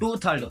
2/3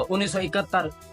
1971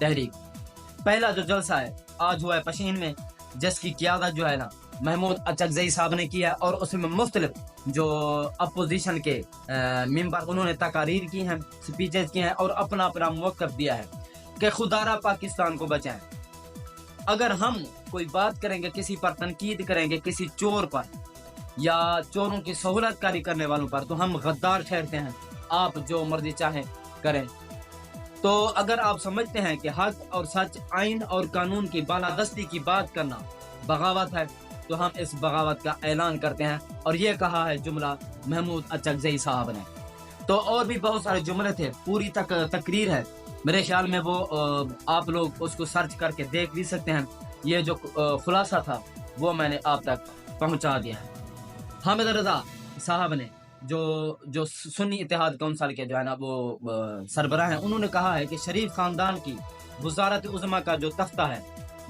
تحریک۔ پہلا جو جلسہ ہے آج ہوا ہے پشین میں، جس کی قیادت جو ہے نا محمود اچکزئی صاحب نے کیا، اور اس میں مختلف جو اپوزیشن کے ممبر انہوں نے تقاریر کی ہیں، سپیچز کی ہیں، اور اپنا اپنا موقف دیا ہے کہ خدارہ پاکستان کو بچائیں۔ اگر ہم کوئی بات کریں گے، کسی پر تنقید کریں گے، کسی چور پر یا چوروں کی سہولت کاری کرنے والوں پر، تو ہم غدار ٹھہرتے ہیں۔ آپ جو مرضی چاہیں کریں۔ تو اگر آپ سمجھتے ہیں کہ حق اور سچ، آئین اور قانون کی بالادستی کی بات کرنا بغاوت ہے، تو ہم اس بغاوت کا اعلان کرتے ہیں۔ اور یہ کہا ہے جملہ محمود اچکزئی صاحب نے۔ تو اور بھی بہت سارے جملے تھے، پوری تقریر ہے، میرے خیال میں وہ آپ لوگ اس کو سرچ کر کے دیکھ بھی سکتے ہیں۔ یہ جو خلاصہ تھا وہ میں نے آپ تک پہنچا دیا ہے۔ حامد رضا صاحب نے جو سنی اتحاد کونسل کے جو ہے نا وہ سربراہ ہیں، انہوں نے کہا ہے کہ شریف خاندان کی وزارت عظمیٰ کا جو تختہ ہے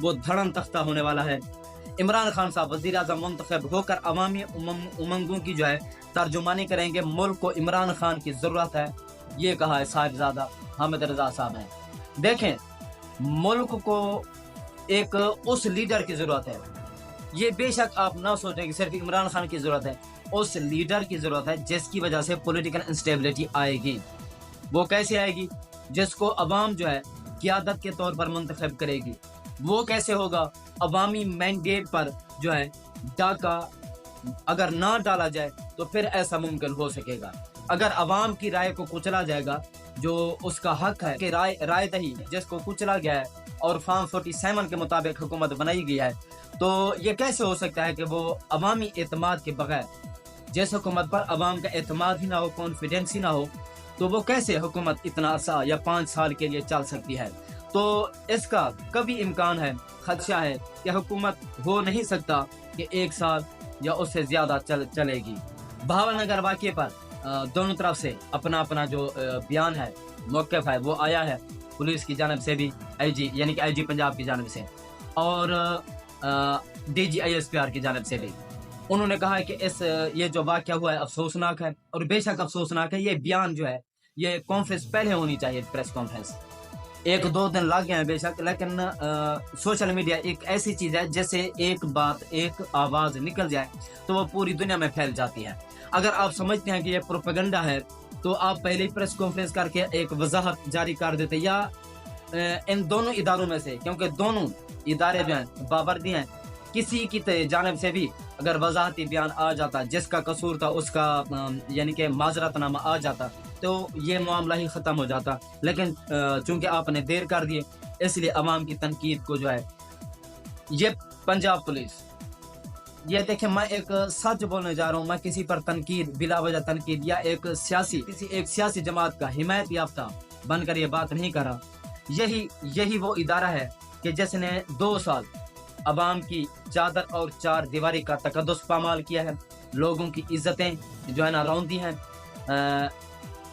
وہ دھڑن تختہ ہونے والا ہے۔ عمران خان صاحب وزیر اعظم منتخب ہو کر عوامی امنگوں کی جو ہے ترجمانی کریں گے، ملک کو عمران خان کی ضرورت ہے، یہ کہا ہے صاحبزادہ حامد رضا صاحب نے۔ دیکھیں، ملک کو ایک اس لیڈر کی ضرورت ہے، یہ بے شک آپ نہ سوچیں کہ صرف عمران خان کی ضرورت ہے، اس لیڈر کی ضرورت ہے جس کی وجہ سے پولیٹیکل انسٹیبلٹی آئے گی۔ وہ کیسے آئے گی؟ جس کو عوام جو ہے قیادت کے طور پر منتخب کرے گی۔ وہ کیسے ہوگا؟ عوامی مینڈیٹ پر جو ہے ڈاکہ اگر نہ ڈالا جائے تو پھر ایسا ممکن ہو سکے گا۔ اگر عوام کی رائے کو کچلا جائے گا، جو اس کا حق ہے کہ رائے دہی جس کو کچلا گیا ہے اور فارم 47 کے مطابق حکومت بنائی گئی ہے، تو یہ کیسے ہو سکتا ہے کہ وہ عوامی اعتماد کے بغیر، جس حکومت پر عوام کا اعتماد ہی نہ ہو، کانفیڈنس ہی نہ ہو، تو وہ کیسے حکومت اتنا عرصہ یا 5 سال کے لیے چل سکتی ہے؟ تو اس کا کبھی امکان ہے، خدشہ ہے کہ حکومت ہو نہیں سکتا کہ 1 سال یا اس سے زیادہ چلے گی۔ بہاول نگر واقعے پر دونوں طرف سے اپنا اپنا جو بیان ہے، موقف ہے، وہ آیا ہے پولیس کی جانب سے بھی، آئی جی یعنی کہ آئی جی پنجاب کی جانب سے، اور D G I S P R کی جانب سے بھی۔ انہوں نے کہا ہے کہ یہ جو واقعہ ہوا ہے افسوسناک ہے، اور بے شک افسوسناک ہے۔ یہ بیان جو ہے، یہ کانفرنس پہلے ہونی چاہیے، پریس کانفرنس 1-2 دن لگ گئے ہیں بے شک، لیکن سوشل میڈیا ایک ایسی چیز ہے جیسے ایک بات، ایک آواز نکل جائے تو وہ پوری دنیا میں پھیل جاتی ہے۔ اگر آپ سمجھتے ہیں کہ یہ پروپیگنڈا ہے تو آپ پہلے ہی پریس کانفرنس کر کے ایک وضاحت جاری کر دیتے، یا ان دونوں اداروں میں سے، کیونکہ دونوں ادارے جو ہیں باوردی ہیں، کسی کی جانب سے بھی اگر وضاحتی بیان آ جاتا، جس کا قصور تھا اس کا یعنی کہ معذرت نامہ آ جاتا، تو یہ معاملہ ہی ختم ہو جاتا۔ لیکن چونکہ آپ نے دیر کر دیے، اس لیے عوام کی تنقید کو جو ہے، یہ پنجاب پولیس، یہ دیکھیں، میں ایک سچ بولنے جا رہا ہوں، میں کسی پر تنقید، بلا وجہ تنقید، یا کسی ایک سیاسی جماعت کا حمایت یافتہ بن کر یہ بات نہیں کر رہا۔ یہی وہ ادارہ ہے کہ جس نے 2 سال عوام کی چادر اور 4 دیواری کا تقدس پامال کیا ہے، لوگوں کی عزتیں جو ہے نا روندی ہیں،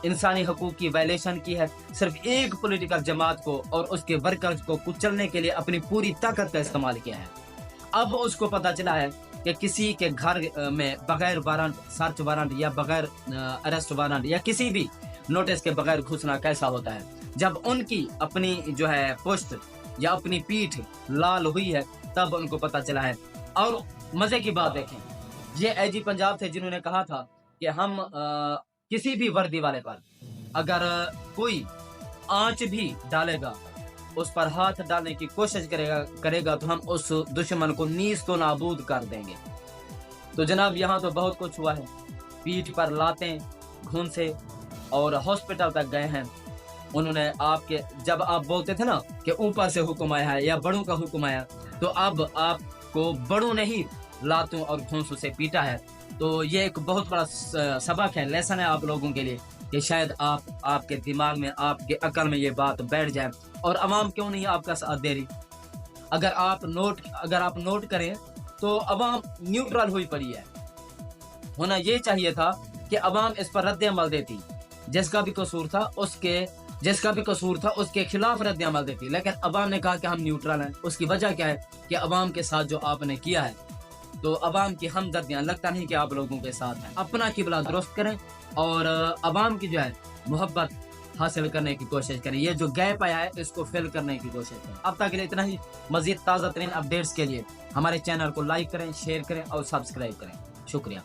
انسانی حقوق کی وائلیشن کی ہے، صرف ایک پولیٹیکل جماعت کو اور اس کے ورکرز کو کچلنے کے لیے اپنی پوری طاقت کا استعمال کیا ہے۔ اب اس کو پتہ چلا ہے کہ کسی کے گھر میں بغیر وارنٹ، سرچ وارنٹ یا بغیر اریسٹ وارنٹ یا کسی بھی نوٹس کے بغیر گھسنا کیسا ہوتا ہے۔ جب ان کی اپنی جو ہے پشت یا اپنی پیٹھ لال ہوئی ہے، تب ان کو پتہ چلا ہے۔ اور مزے کی بات دیکھیں، یہ آئی جی پنجاب تھے جنہوں نے کہا تھا کہ ہم کسی بھی وردی والے پر اگر کوئی آنچ بھی ڈالے گا، اس پر ہاتھ ڈالنے کی کوشش کرے گا تو ہم اس دشمن کو نیست و نابود کر دیں گے۔ تو جناب یہاں تو بہت کچھ ہوا ہے، پیٹھ پر لاتیں، گھونسے، اور ہاسپٹل تک گئے ہیں۔ انہوں نے جب آپ بولتے تھے نا کہ اوپر سے حکم آیا ہے یا بڑوں کا حکم آیا، تو اب آپ کو بڑوں نے ہی لاتوں اور گھونسوں سے پیٹا ہے۔ تو یہ ایک بہت بڑا سبق ہے، لیسن ہے آپ لوگوں کے لیے، کہ شاید آپ کے دماغ میں، آپ کے عقل میں یہ بات بیٹھ جائے۔ اور عوام کیوں نہیں آپ کا ساتھ دے رہی؟ اگر آپ نوٹ کریں تو عوام نیوٹرل ہوئی پڑی ہے۔ ہونا یہ چاہیے تھا کہ عوام اس پر رد عمل دیتی، جس کا بھی قصور تھا اس کے خلاف رد عمل دیتی، لیکن عوام نے کہا کہ ہم نیوٹرل ہیں۔ اس کی وجہ کیا ہے کہ عوام کے ساتھ جو آپ نے کیا ہے، تو عوام کی ہمدردیاں لگتا نہیں کہ آپ لوگوں کے ساتھ ہیں۔ اپنا قبلہ درست کریں اور عوام کی جو ہے محبت حاصل کرنے کی کوشش کریں. یہ جو گیپ آیا ہے اس کو فل کرنے کی کوشش کریں. اب تک کے لیے اتنا ہی. مزید تازہ ترین اپڈیٹس کے لیے ہمارے چینل کو لائک کریں، شیئر کریں اور سبسکرائب کریں. شکریہ.